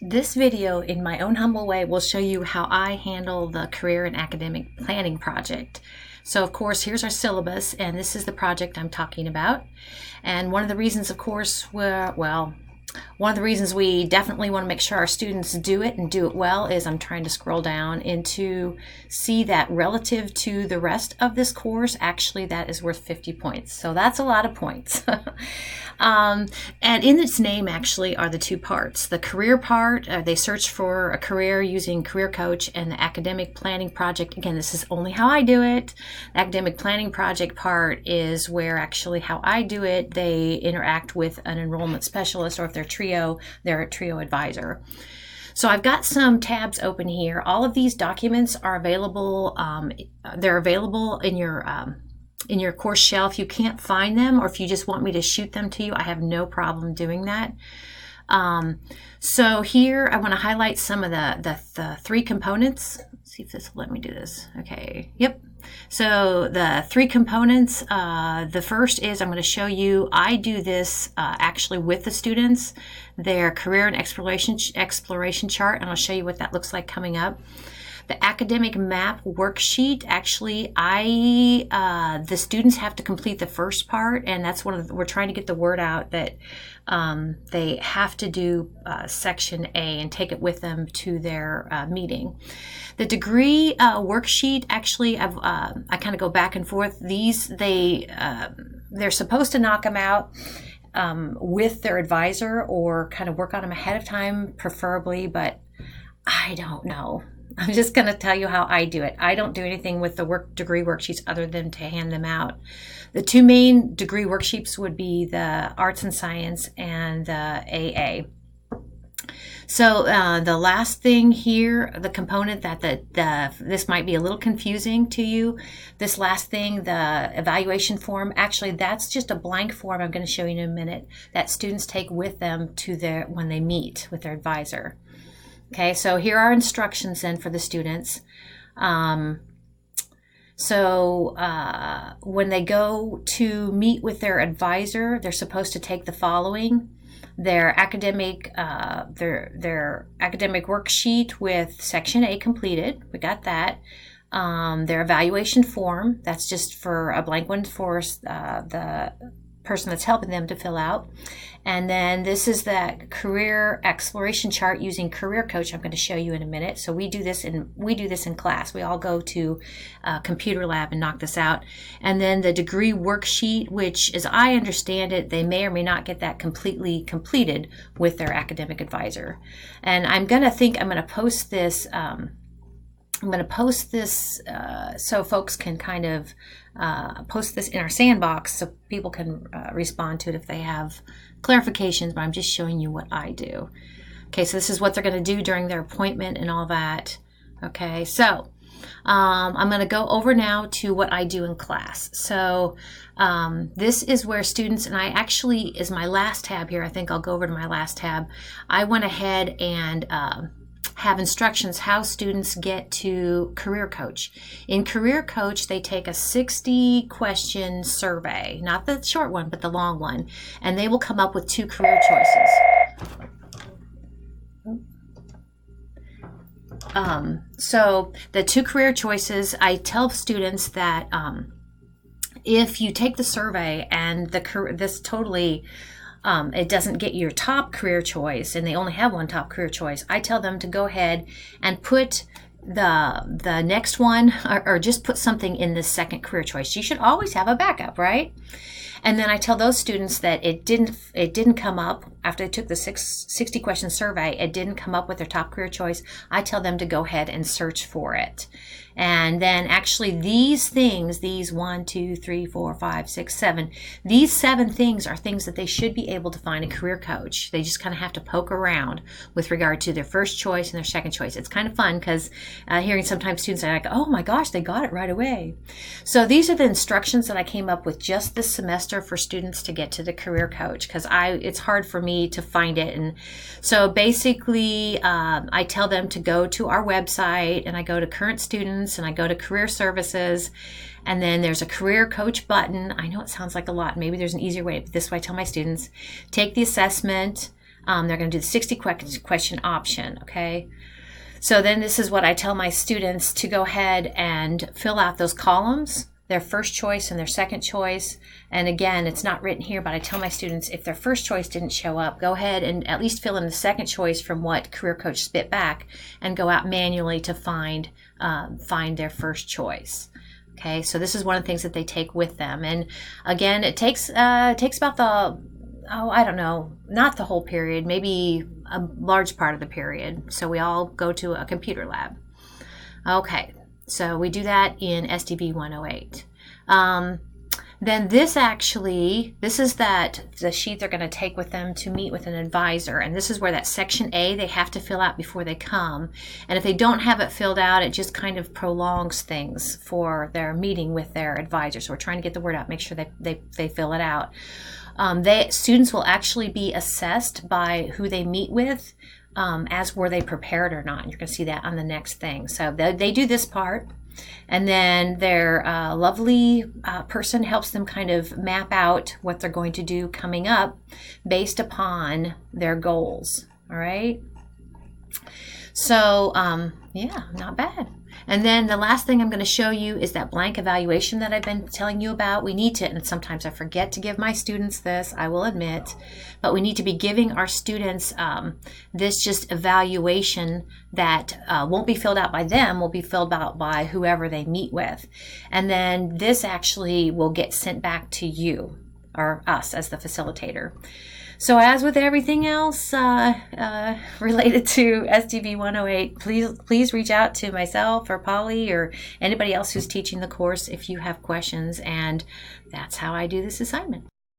This video, in my own humble way, will show you how I handle the career and academic planning project. So of course, here's our syllabus, and this is the project I'm talking about. And one of the reasons, of course, one of the reasons we definitely want to make sure our students do it and do it well is I'm trying to scroll down into see that relative to the rest of this course, actually that is worth 50 points. So that's a lot of points. And in its name actually are the two parts. The career part, they search for a career using Career Coach, and the academic planning project, again, this is only how I do it. The academic planning project part is where actually how I do it, they interact with an enrollment specialist, or if they're a trio advisor. So I've got some tabs open here. All of these documents are available. They're available in your course shelf. You can't find them, or if you just want me to shoot them to you, I have no problem doing that. So here I want to highlight some of the three components. Let's see if this will let me do this. Okay, yep. So the three components, the first is I'm going to show you, I do this actually with the students, their career and exploration chart, and I'll show you what that looks like coming up. The academic map worksheet, actually, the students have to complete the first part, and that's we're trying to get the word out that they have to do section A and take it with them to their meeting. The degree worksheet, actually, I kind of go back and forth. They're supposed to knock them out with their advisor, or kind of work on them ahead of time, preferably, but I don't know. I'm just going to tell you how I do it. I don't do anything with the degree worksheets other than to hand them out. The two main degree worksheets would be the Arts and Science and the AA. So the last thing here, the component that this might be a little confusing to you. This last thing, the evaluation form, actually that's just a blank form I'm going to show you in a minute that students take with them to when they meet with their advisor. Okay, so here are instructions then for the students. When they go to meet with their advisor, they're supposed to take the following: their academic worksheet with section A completed. We got that. Their evaluation form, that's just for a blank one for the person that's helping them to fill out. And then this is the career exploration chart using Career Coach. I'm going to show you in a minute. So we do this in class. We all go to computer lab and knock this out. And then the degree worksheet, which, as I understand it, they may or may not get that completely completed with their academic advisor. And I'm going to post this. So folks can kind of post this in our sandbox so people can respond to it if they have clarifications, but I'm just showing you what I do. Okay, so this is what they're going to do during their appointment and all that. Okay, so I'm going to go over now to what I do in class. So this is where students, and I actually, is my last tab here. I think I'll go over to my last tab. I went ahead and have instructions how students get to Career Coach. In Career Coach, they take a 60-question survey, not the short one, but the long one, and they will come up with two career choices. So the two career choices, I tell students that if you take the survey and it doesn't get your top career choice, and they only have one top career choice, I tell them to go ahead and put the next one, or just put something in the second career choice. You should always have a backup, right? And then I tell those students that it didn't come up after they took the 60-question survey. It didn't come up with their top career choice. I tell them to go ahead and search for it. And then actually these things, these 1, 2, 3, 4, 5, 6, 7, these 7 things are things that they should be able to find a career coach. They just kind of have to poke around with regard to their first choice and their second choice. It's kind of fun because hearing sometimes students are like, oh my gosh, they got it right away. So these are the instructions that I came up with just this semester for students to get to the career coach, because it's hard for me to find it. And so basically I tell them to go to our website, and I go to current students, and I go to career services, and then there's a career coach button. I know it sounds like a lot. Maybe there's an easier way, but this way I tell my students: take the assessment, They're going to do the 60 question option, okay? So then this is what I tell my students to go ahead and fill out those columns, their first choice and their second choice. And again, it's not written here, but I tell my students if their first choice didn't show up, go ahead and at least fill in the second choice from what Career Coach spit back and go out manually to find their first choice. Okay, so this is one of the things that they take with them. And again, it takes about I don't know, not the whole period, maybe a large part of the period. So we all go to a computer lab. Okay, so we do that in SDV108. Then this is the sheet they're going to take with them to meet with an advisor. And this is where that section A they have to fill out before they come. And if they don't have it filled out, it just kind of prolongs things for their meeting with their advisor. So we're trying to get the word out, make sure they fill it out. Students will actually be assessed by who they meet with as were they prepared or not. You're going to see that on the next thing. So they do this part, and then their lovely person helps them kind of map out what they're going to do coming up based upon their goals. All right. So yeah, not bad. And then the last thing I'm going to show you is that blank evaluation that I've been telling you about. We need to, and sometimes I forget to give my students this, I will admit, but we need to be giving our students this just evaluation that won't be filled out by them, will be filled out by whoever they meet with. And then this actually will get sent back to you, or us as the facilitator. So as with everything else related to SDV108, please reach out to myself or Polly or anybody else who's teaching the course if you have questions. And that's how I do this assignment.